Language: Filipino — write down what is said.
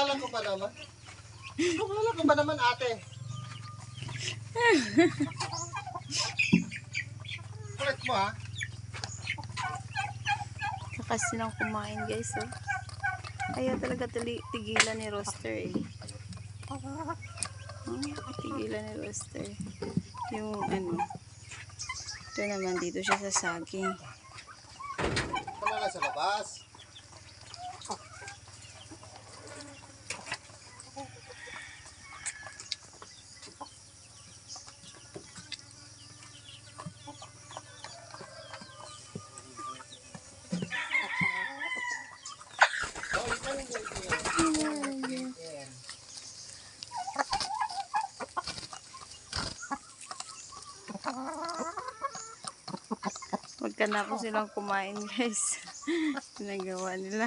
Akala ko ba naman? Akala ko ba naman ate? Kulit mo ha? Kasi nang kumain guys, oh. Kaya talaga tigilan ni Roster, eh. Tigilan ni Roster. Yung ano. Ito naman, dito siya sa saging. Ito na lang sa labas. Magka na po silang kumain guys. Ginagawa nila.